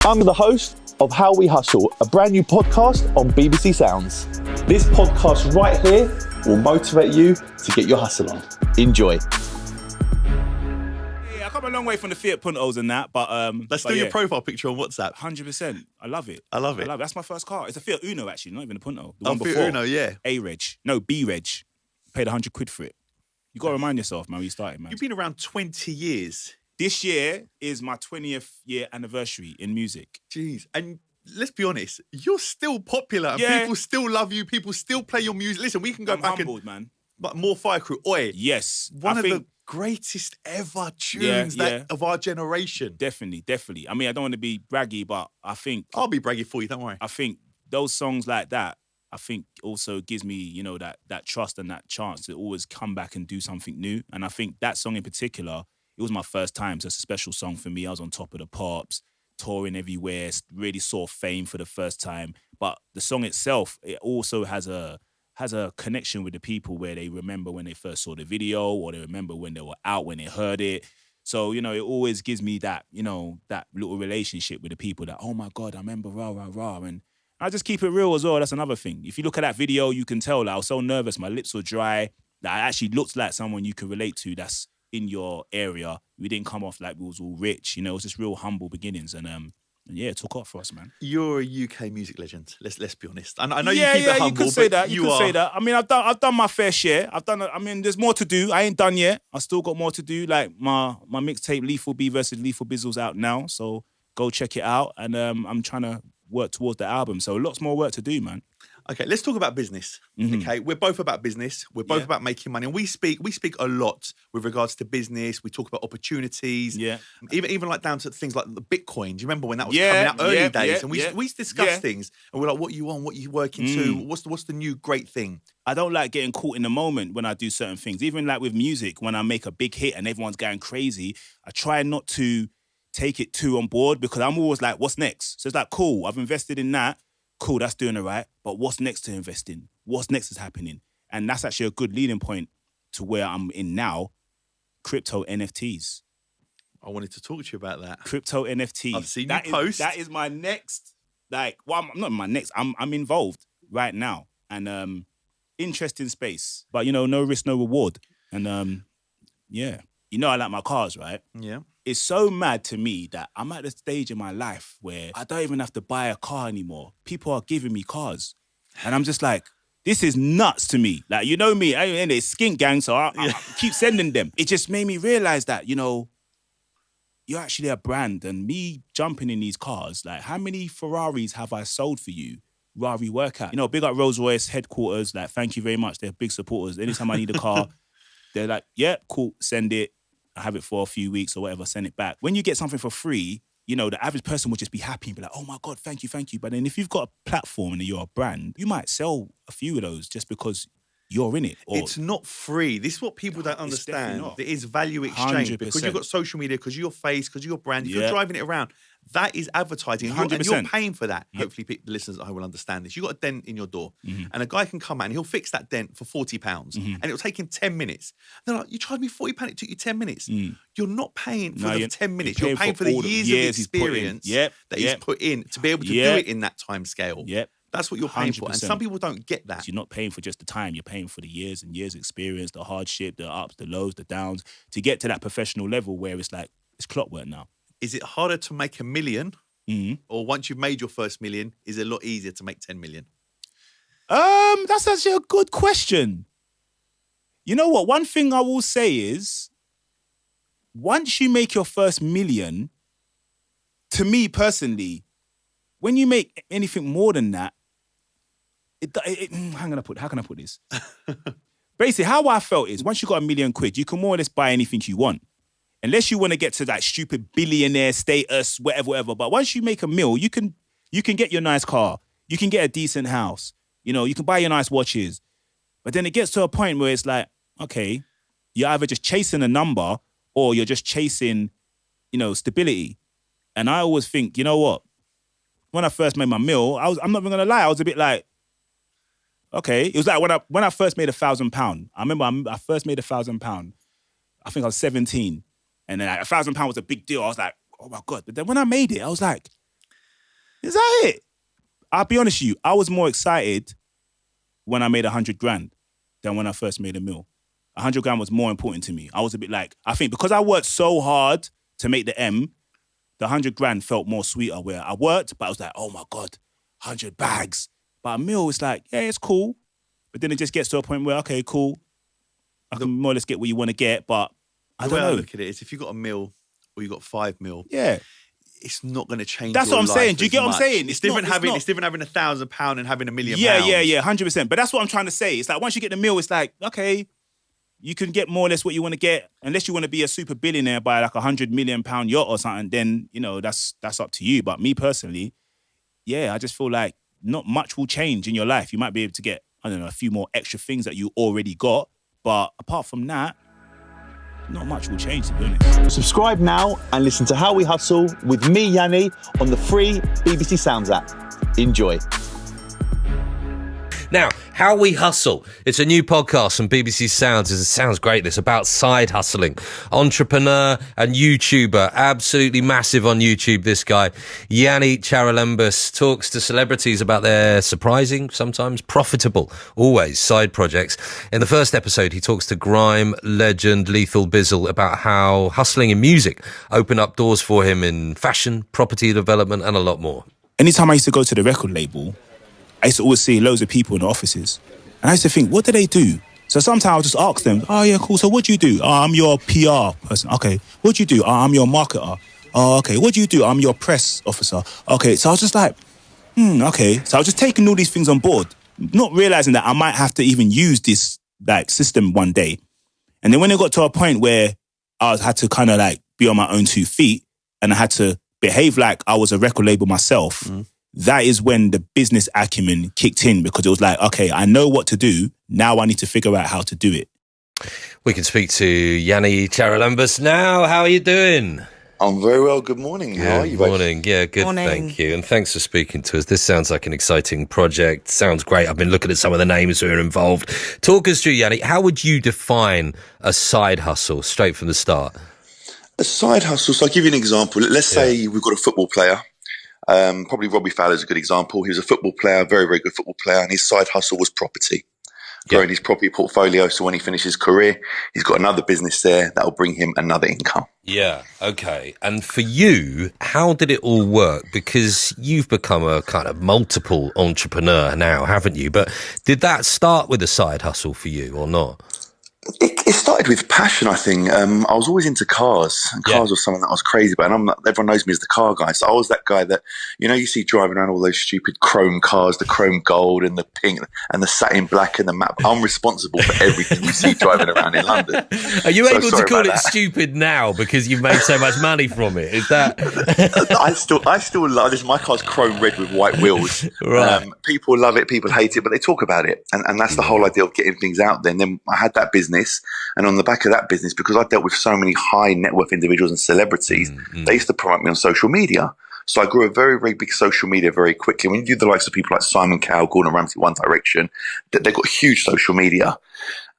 I'm the host of How We Hustle, a brand new podcast on BBC Sounds. This podcast right here will motivate you to get your hustle on. Enjoy. Yeah, I come a long way from the Fiat Puntos and that, but Let's do your profile picture on WhatsApp. 100%. I love it. I love it. That's my first car. It's a Fiat Uno, actually, not even a Punto. The Oh, one Fiat before. Uno, yeah. A-Reg. No, B-Reg. Paid 100 quid for it. You got to remind yourself, man, when you started, man. You've been around 20 years. This year is my 20th year anniversary in music. Jeez. And let's be honest, you're still popular and Yeah. people still love you. People still play your music. Listen, we can go I'm back humbled, man. But more Fire Crew. Oi. Yes. One I of think, the greatest ever tunes of our generation. Definitely. I mean, I don't want to be braggy, but I think... I'll be braggy for you, don't worry. I think those songs like that, I think also gives me, you know, that trust and that chance to always come back and do something new. And I think that song in particular, it was my first time, so it's a special song for me. I was on top of the pops, touring everywhere, really saw fame for the first time. But the song itself, it also has a connection with the people where they remember when they first saw the video or they remember when they were out, when they heard it. So, you know, it always gives me that, you know, that little relationship with the people that, oh my God, I remember rah, rah, rah. And I just keep it real as well. That's another thing. If you look at that video, you can tell that I was so nervous. My lips were dry. That I actually looked like someone you can relate to that's in your area. We didn't come off like we was all rich. You know, it was just real humble beginnings. And yeah, it took off for us, man. You're a UK music legend. Let's be honest. I know you keep it humble, you could say but that. You could say that. I mean, I've done my fair share. There's more to do. I ain't done yet. I still got more to do. Like my mixtape Lethal B versus Lethal Bizzle's out now. So go check it out. And I'm trying to work towards the album. So lots more work to do, man. Okay, let's talk about business. Mm-hmm. Okay, we're both about business. We're both about making money, and we speak a lot with regards to business. We talk about opportunities. Yeah, even like down to things like the Bitcoin. Do you remember when that was coming out early days? And we discussed things, and we're like, "What you on? What you working to? What's the new great thing?" I don't like getting caught in the moment when I do certain things. Even like with music, when I make a big hit and everyone's going crazy, I try not to take it too on board because I'm always like, "What's next?" So it's like, "Cool, I've invested in that." Cool, that's doing it right. But what's next to invest in? What's next is happening? And that's actually a good leading point to where I'm in now, crypto NFTs. I wanted to talk to you about that. Crypto NFTs. I've seen you post. That is my next, not my next, I'm involved right now. And interesting space. But, you know, no risk, no reward. And yeah. You know I like my cars, right? Yeah. It's so mad to me that I'm at the stage in my life where I don't even have to buy a car anymore. People are giving me cars. And I'm just like, this is nuts to me. Like, you know me, and it's skink gang, so I keep sending them. It just made me realize that, you know, you're actually a brand. And me jumping in these cars, like, how many Ferraris have I sold for you? Rari workout. You know, big up Rolls-Royce headquarters. Like, thank you very much. They're big supporters. Anytime I need a car, they're like, yeah, cool, send it. I have it for a few weeks or whatever, send it back. When you get something for free, you know, the average person would just be happy and be like, oh my God, thank you. But then if you've got a platform and you're a brand, you might sell a few of those just because you're in it. It's not free. This is what people don't understand. There is value exchange 100%. because you've got social media, because you're your face, because you're your brand. If you're driving it around, that is advertising. And you're paying for that. Yep. Hopefully the listeners at home will understand this. You've got a dent in your door and a guy can come out and he'll fix that dent for £40 and it'll take him 10 minutes. They're like, you charged me £40, it took you 10 minutes. You're not paying for the 10 minutes. You're paying for the years of experience that he's put in to be able to do it in that time scale. Yep. That's what you're paying for. And 100%. some people don't get that. You're not paying for just the time. You're paying for the years and years experience, the hardship, the ups, the lows, the downs, to get to that professional level where it's like, it's clockwork now. Is it harder to make $1 million? Or once you've made your first $1 million, is it a lot easier to make 10 million? That's actually a good question. You know what? One thing I will say is, once you make your first $1 million, to me personally, when you make anything more than that, how can I put this? Basically, how I felt is, once you got £1 million, you can more or less buy anything you want. Unless you want to get to that stupid billionaire status, whatever. But once you make $1 million, you can get your nice car. You can get a decent house. You know, you can buy your nice watches. But then it gets to a point where it's like, okay, you're either just chasing a number or you're just chasing, you know, stability. And I always think, you know what? When I first made my meal, I'm not even gonna lie, I was a bit like, okay. It was like when I first made £1,000. I remember I first made £1,000. I think I was 17. And then like, £1,000 was a big deal. I was like, oh my God. But then when I made it, I was like, Is that it? I'll be honest with you, I was more excited when I made 100 grand than when I first made a mil. 100 grand was more important to me. I was a bit like, I think because I worked so hard to make the M, the 100 grand felt more sweeter where I worked, but I was like, oh my God, 100 bags. But a mil, it's like, yeah, it's cool. But then it just gets to a point where, okay, cool. I can more or less get what you want to get, but I don't know. The way I look at it is if you got a mil or you got 5 mil, yeah, it's not going to change. That's your what I'm life saying. Do you get what I'm much. saying? It's different having £1,000 and having £1 million. Yeah, 100%. But that's what I'm trying to say. It's like once you get the mil, it's like, okay, you can get more or less what you want to get. Unless you want to be a super billionaire by like £100 million yacht or something, then, you know, that's up to you. But me personally, yeah, I just feel like not much will change in your life. You might be able to get, I don't know, a few more extra things that you already got. But apart from that, not much will change, to be honest. Subscribe now and listen to How We Hustle with me, Yanni, on the free BBC Sounds app. Enjoy. Now, How We Hustle. It's a new podcast from BBC Sounds. It sounds great. It's about side hustling. Entrepreneur and YouTuber. Absolutely massive on YouTube, this guy. Yanny Charalembus talks to celebrities about their surprising, sometimes profitable, always side projects. In the first episode, he talks to grime legend Lethal Bizzle about how hustling in music opened up doors for him in fashion, property development, and a lot more. Anytime I used to go to the record label, I used to always see loads of people in the offices. And I used to think, what do they do? So sometimes I'll just ask them, oh, yeah, cool. So what do you do? Oh, I'm your PR person. Okay. What do you do? Oh, I'm your marketer. Oh, okay. What do you do? I'm your press officer. Okay. So I was just like, okay. So I was just taking all these things on board, not realizing that I might have to even use this like system one day. And then when it got to a point where I had to kind of like be on my own 2 feet and I had to behave like I was a record label myself, that is when the business acumen kicked in, because it was like, okay, I know what to do. Now I need to figure out how to do it. We can speak to Yanny Charalembus now. How are you doing? I'm very well. Good morning. How are you? Good morning. Yeah, good. Morning. Thank you. And thanks for speaking to us. This sounds like an exciting project. Sounds great. I've been looking at some of the names who are involved. Talk us through, Yanny. How would you define a side hustle straight from the start? A side hustle. So I'll give you an example. Let's say we've got a football player. Probably Robbie Fowler's a good example. He was a football player, very, very good football player, and his side hustle was property. Growing his property portfolio, so when he finishes his career, he's got another business there that will bring him another income. Yeah, okay. And for you, how did it all work? Because you've become a kind of multiple entrepreneur now, haven't you? But did that start with a side hustle for you or not? It started with passion, I think. I was always into cars, and cars was something that I was crazy about. And everyone knows me as the car guy. So I was that guy that, you know, you see driving around all those stupid chrome cars, the chrome gold and the pink and the satin black and the matte. I'm responsible for everything you see driving around in London. Are you able to call it stupid now because you've made so much money from it? Is that? I still love this. My car's chrome red with white wheels. Right. People love it, people hate it, but they talk about it. And that's the whole idea of getting things out there. And then I had that business. And on the back of that business, because I dealt with so many high net worth individuals and celebrities, they used to promote me on social media. So I grew a very, very big social media very quickly. When you do the likes of people like Simon Cowell, Gordon Ramsay, One Direction, they've got huge social media.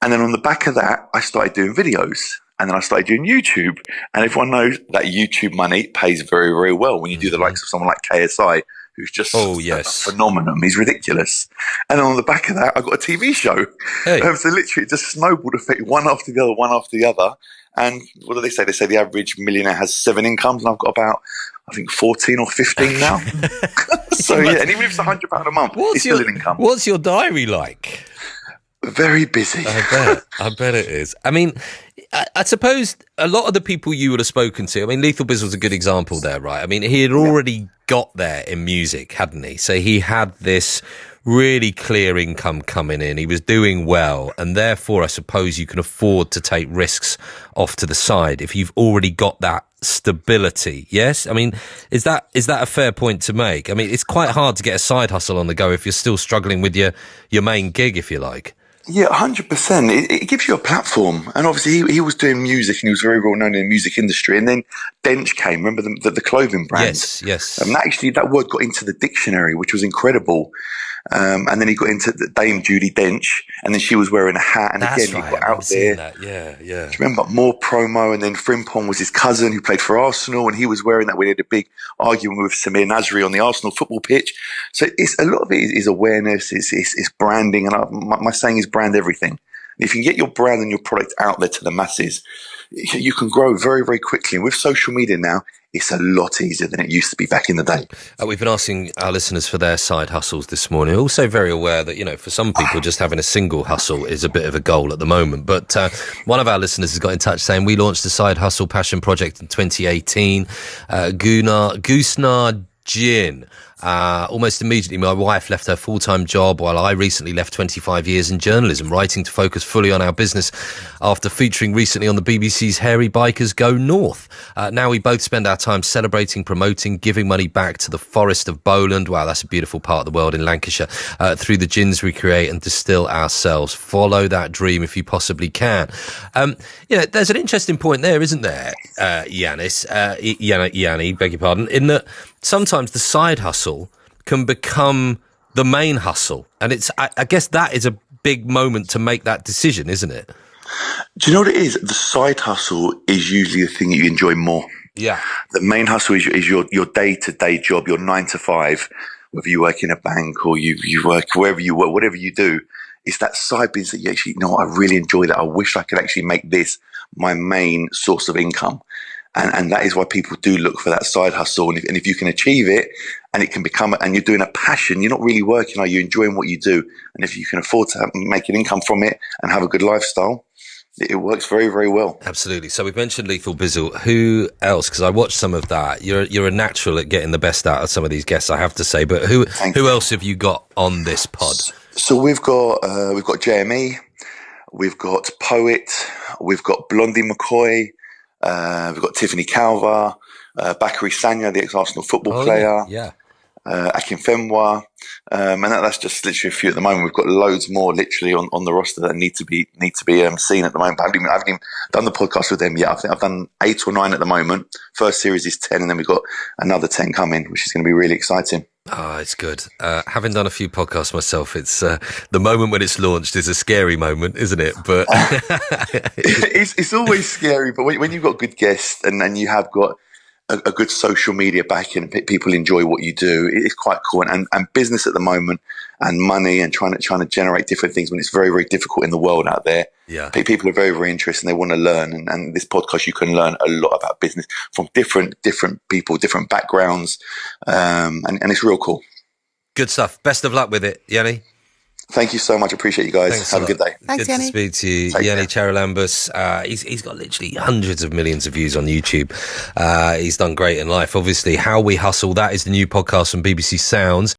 And then on the back of that, I started doing videos. And then I started doing YouTube. And everyone knows that YouTube money pays very, very well when you do the likes of someone like KSI, who's just a phenomenon. He's ridiculous. And then on the back of that, I got a TV show. Hey. So literally it just snowballed effect, one after the other, one after the other. And what do they say? They say the average millionaire has 7 incomes, and I've got about, I think, 14 or 15 now. So yeah, and even if it's £100 a month, it's still an income. What's your diary like? Very busy. I bet it is. I mean, I suppose a lot of the people you would have spoken to, I mean, Lethal Biz was a good example there, right? I mean, he had already got there in music, hadn't he? So he had this really clear income coming in. He was doing well. And therefore, I suppose you can afford to take risks off to the side if you've already got that stability. Yes? I mean, is that a fair point to make? I mean, it's quite hard to get a side hustle on the go if you're still struggling with your main gig, if you like. Yeah, 100%. It gives you a platform. And obviously he was doing music and he was very well known in the music industry. And then Dench came, remember the clothing brand? Yes. That word got into the dictionary, which was incredible. And then he got into the Dame Judi Dench, and then she was wearing a hat. And That's again, right. he got out there. That. Yeah. Do you remember more promo? And then Frimpong was his cousin who played for Arsenal, and he was wearing that. We had a big argument with Samir Nasri on the Arsenal football pitch. So it's a lot of it is awareness, it's branding, and my saying is brand everything. And if you can get your brand and your product out there to the masses, you can grow very, very quickly. And with social media now, it's a lot easier than it used to be back in the day. We've been asking our listeners for their side hustles this morning. Also very aware that, you know, for some people, just having a single hustle is a bit of a goal at the moment. But one of our listeners has got in touch saying, we launched a side hustle passion project in 2018. Goosnar Gin. Almost immediately, my wife left her full-time job while I recently left 25 years in journalism, writing to focus fully on our business after featuring recently on the BBC's Hairy Bikers Go North. Now we both spend our time celebrating, promoting, giving money back to the Forest of Bowland. Wow, that's a beautiful part of the world in Lancashire. Through the gins we create and distill ourselves. Follow that dream if you possibly can. You know, there's an interesting point there, isn't there, Yanny, beg your pardon, in that sometimes the side hustle can become the main hustle. And it's, I guess that is a big moment to make that decision, isn't it? Do you know what it is? The side hustle is usually the thing that you enjoy more. Yeah. The main hustle is your day-to-day job, your 9 to 5, whether you work in a bank or you work wherever you work, whatever you do. It's that side business that you actually, I really enjoy that. I wish I could actually make this my main source of income. And that is why people do look for that side hustle. And if you can achieve it and it can become, and you're doing a passion, you're not really working, are you enjoying what you do? And if you can afford to make an income from it and have a good lifestyle, it works very, very well. Absolutely. So we've mentioned Lethal Bizzle. Who else? Because I watched some of that. You're a natural at getting the best out of some of these guests, I have to say. But who else have you got on this pod? So we've got JME, we've got Poet, we've got Blondie McCoy. We've got Tiffany Calver, Bakary Sagna, the ex-Arsenal football player. Yeah. Akeem Femwa. And that's just literally a few at the moment. We've got loads more literally on the roster that need to be seen at the moment. I haven't even done the podcast with them yet. I think I've done 8 or 9 at the moment. First series is 10, and then we've got another 10 coming, which is going to be really exciting. Oh, it's good. Having done a few podcasts myself, it's the moment when it's launched is a scary moment, isn't it? But it's always scary. But when you've got good guests and you have got a good social media backing and people enjoy what you do, it's quite cool. And business at the moment and money and trying to generate different things when it's very, very difficult in the world out there. Yeah. People are very, very interested and they want to learn. And this podcast, you can learn a lot about business from different people, different backgrounds. And it's real cool. Good stuff. Best of luck with it, Yanny. Thank you so much. Appreciate you guys. Thanks Have a good day. Thanks, Good Yanny. to speak to you. Yanny Charalembus. He's got literally hundreds of millions of views on YouTube. He's done great in life. Obviously, How We Hustle, that is the new podcast from BBC Sounds.